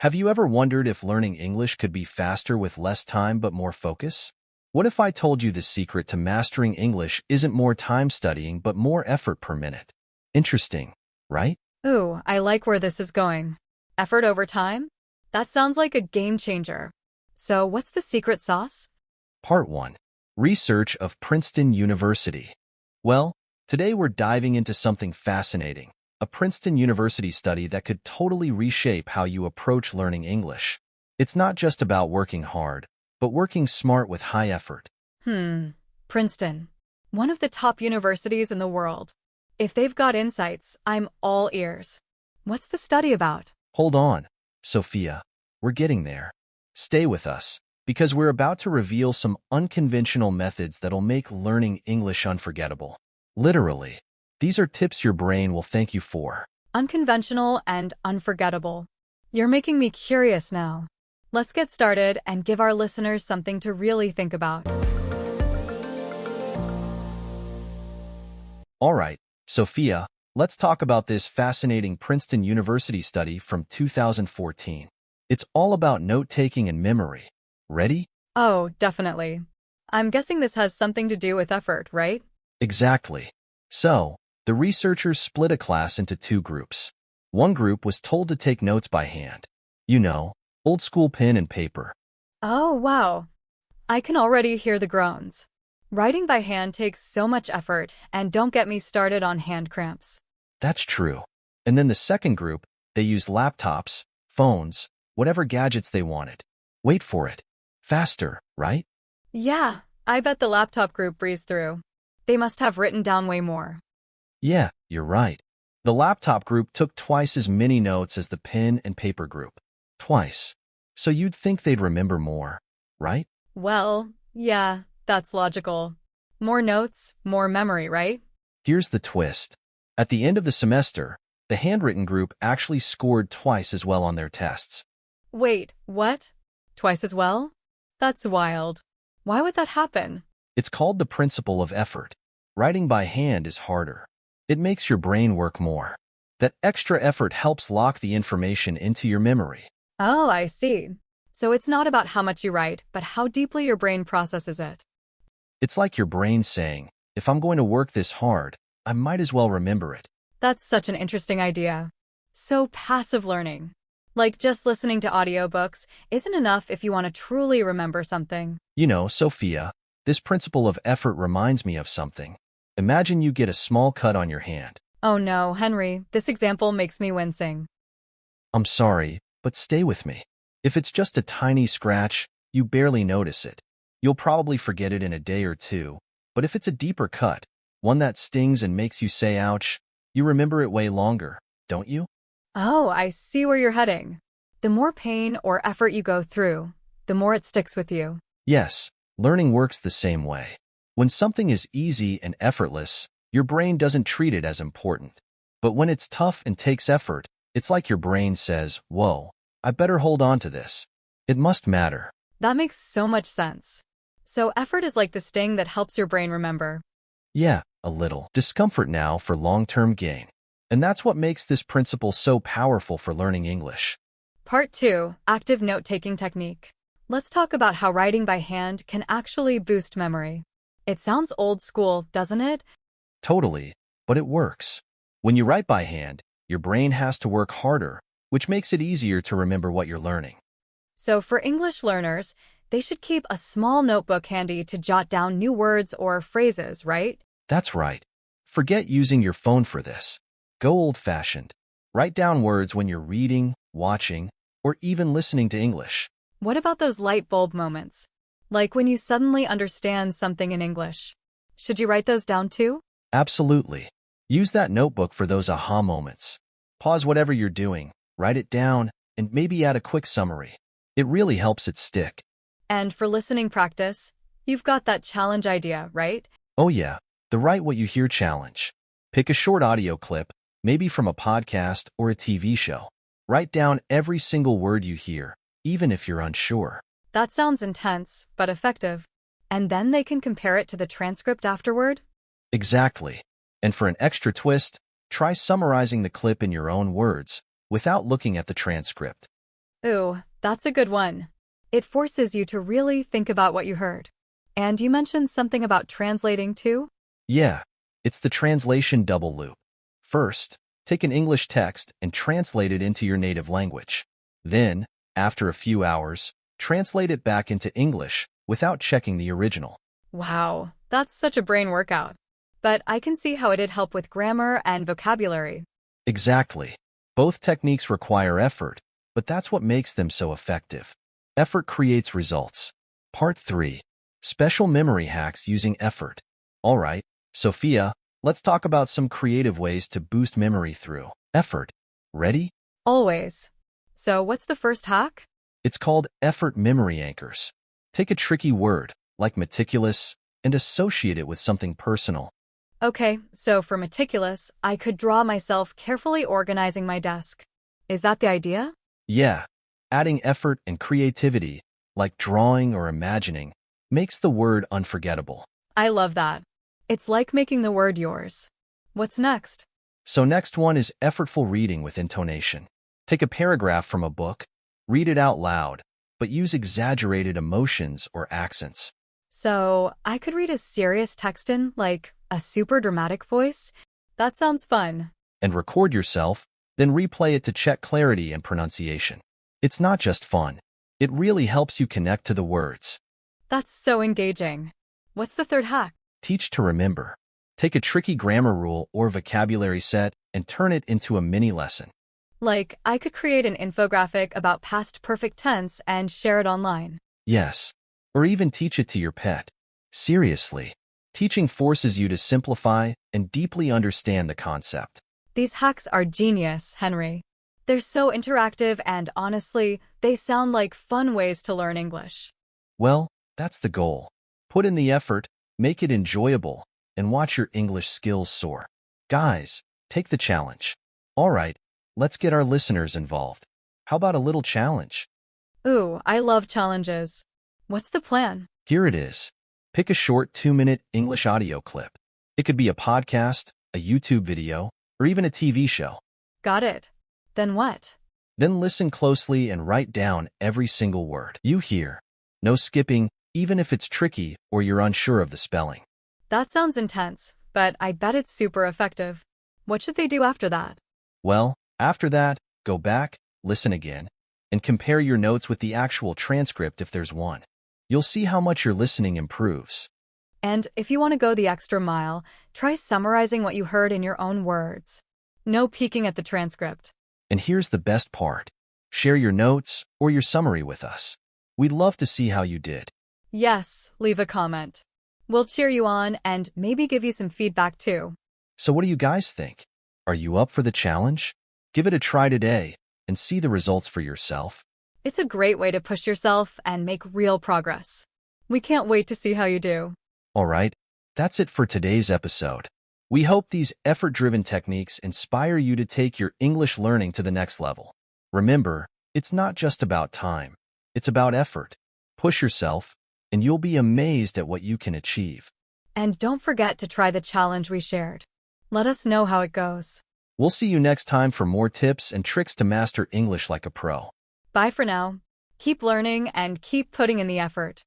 Have you ever wondered if learning English could be faster with less time but more focus? What if I told you the secret to mastering English isn't more time studying but more effort per minute? Interesting, right? Ooh, I like where this is going. Effort over time? That sounds like a game changer. So, what's the secret sauce? Part 1. Research of Princeton University. Well, today we're diving into something fascinating, a Princeton University study that could totally reshape how you approach learning English. It's not just about working hard, but working smart with high effort. Princeton. One of the top universities in the world. If they've got insights, I'm all ears. What's the study about? Hold on, Sofia. We're getting there. Stay with us, because we're about to reveal some unconventional methods that'll make learning English unforgettable. Literally. These are tips your brain will thank you for. Unconventional and unforgettable. You're making me curious now. Let's get started and give our listeners something to really think about. All right, Sofia, let's talk about this fascinating Princeton University study from 2014. It's all about note-taking and memory. Ready? Oh, definitely. I'm guessing this has something to do with effort, right? Exactly. So, the researchers split a class into two groups. One group was told to take notes by hand. You know, old school pen and paper. Oh, wow. I can already hear the groans. Writing by hand takes so much effort, and don't get me started on hand cramps. That's true. And then the second group, they used laptops, phones, whatever gadgets they wanted. Wait for it. Faster, right? Yeah, I bet the laptop group breezed through. They must have written down way more. Yeah, you're right. The laptop group took twice as many notes as the pen and paper group. Twice. So you'd think they'd remember more, right? Well, yeah, that's logical. More notes, more memory, right? Here's the twist. At the end of the semester, the handwritten group actually scored twice as well on their tests. Wait, what? Twice as well? That's wild. Why would that happen? It's called the principle of effort. Writing by hand is harder. It makes your brain work more. That extra effort helps lock the information into your memory. Oh, I see. So it's not about how much you write, but how deeply your brain processes it. It's like your brain saying, if I'm going to work this hard, I might as well remember it. That's such an interesting idea. So passive learning. Like just listening to audiobooks isn't enough if you want to truly remember something. You know, Sophia, this principle of effort reminds me of something. Imagine you get a small cut on your hand. Oh no, Henry, this example makes me wincing. I'm sorry, but stay with me. If it's just a tiny scratch, you barely notice it. You'll probably forget it in a day or two. But if it's a deeper cut, one that stings and makes you say ouch, you remember it way longer, don't you? Oh, I see where you're heading. The more pain or effort you go through, the more it sticks with you. Yes, learning works the same way. When something is easy and effortless, your brain doesn't treat it as important. But when it's tough and takes effort, it's like your brain says, whoa, I better hold on to this. It must matter. That makes so much sense. So effort is like the sting that helps your brain remember. Yeah, a little. Discomfort now for long-term gain. And that's what makes this principle so powerful for learning English. Part 2, Active Note-Taking Technique. Let's talk about how writing by hand can actually boost memory. It sounds old school, doesn't it? Totally, but it works. When you write by hand, your brain has to work harder, which makes it easier to remember what you're learning. So for English learners, they should keep a small notebook handy to jot down new words or phrases, right? That's right. Forget using your phone for this. Go old-fashioned. Write down words when you're reading, watching, or even listening to English. What about those light bulb moments? Like when you suddenly understand something in English. Should you write those down too? Absolutely. Use that notebook for those aha moments. Pause whatever you're doing, write it down, and maybe add a quick summary. It really helps it stick. And for listening practice, you've got that challenge idea, right? Oh yeah, the Write What You Hear challenge. Pick a short audio clip, maybe from a podcast or a TV show. Write down every single word you hear, even if you're unsure. That sounds intense, but effective. And then they can compare it to the transcript afterward? Exactly. And for an extra twist, try summarizing the clip in your own words, without looking at the transcript. Ooh, that's a good one. It forces you to really think about what you heard. And you mentioned something about translating too? Yeah, it's the translation double loop. First, take an English text and translate it into your native language. Then, after a few hours, translate it back into English without checking the original. Wow, that's such a brain workout. But I can see how it'd help with grammar and vocabulary. Exactly. Both techniques require effort, but that's what makes them so effective. Effort creates results. Part 3. Special memory hacks using effort. All right, Sophia, let's talk about some creative ways to boost memory through effort. Ready? Always. So what's the first hack? It's called effort memory anchors. Take a tricky word, like meticulous, and associate it with something personal. Okay, so for meticulous, I could draw myself carefully organizing my desk. Is that the idea? Yeah, adding effort and creativity, like drawing or imagining, makes the word unforgettable. I love that. It's like making the word yours. What's next? So next one is effortful reading with intonation. Take a paragraph from a book, read it out loud, but use exaggerated emotions or accents. So I could read a serious text in, like, a super dramatic voice? That sounds fun. And record yourself, then replay it to check clarity and pronunciation. It's not just fun. It really helps you connect to the words. That's so engaging. What's the third hack? Teach to remember. Take a tricky grammar rule or vocabulary set and turn it into a mini lesson. Like, I could create an infographic about past perfect tense and share it online. Yes, or even teach it to your pet. Seriously, teaching forces you to simplify and deeply understand the concept. These hacks are genius, Henry. They're so interactive and honestly, they sound like fun ways to learn English. Well, that's the goal. Put in the effort, make it enjoyable, and watch your English skills soar. Guys, take the challenge. All right, let's get our listeners involved. How about a little challenge? Ooh, I love challenges. What's the plan? Here it is. Pick a short 2-minute English audio clip. It could be a podcast, a YouTube video, or even a TV show. Got it. Then what? Then listen closely and write down every single word you hear. No skipping, even if it's tricky or you're unsure of the spelling. That sounds intense, but I bet it's super effective. What should they do after that? Well, after that, go back, listen again, and compare your notes with the actual transcript if there's one. You'll see how much your listening improves. And if you want to go the extra mile, try summarizing what you heard in your own words. No peeking at the transcript. And here's the best part. Share your notes or your summary with us. We'd love to see how you did. Yes, leave a comment. We'll cheer you on and maybe give you some feedback too. So what do you guys think? Are you up for the challenge? Give it a try today and see the results for yourself. It's a great way to push yourself and make real progress. We can't wait to see how you do. All right, that's it for today's episode. We hope these effort-driven techniques inspire you to take your English learning to the next level. Remember, it's not just about time. It's about effort. Push yourself, and you'll be amazed at what you can achieve. And don't forget to try the challenge we shared. Let us know how it goes. We'll see you next time for more tips and tricks to master English like a pro. Bye for now. Keep learning and keep putting in the effort.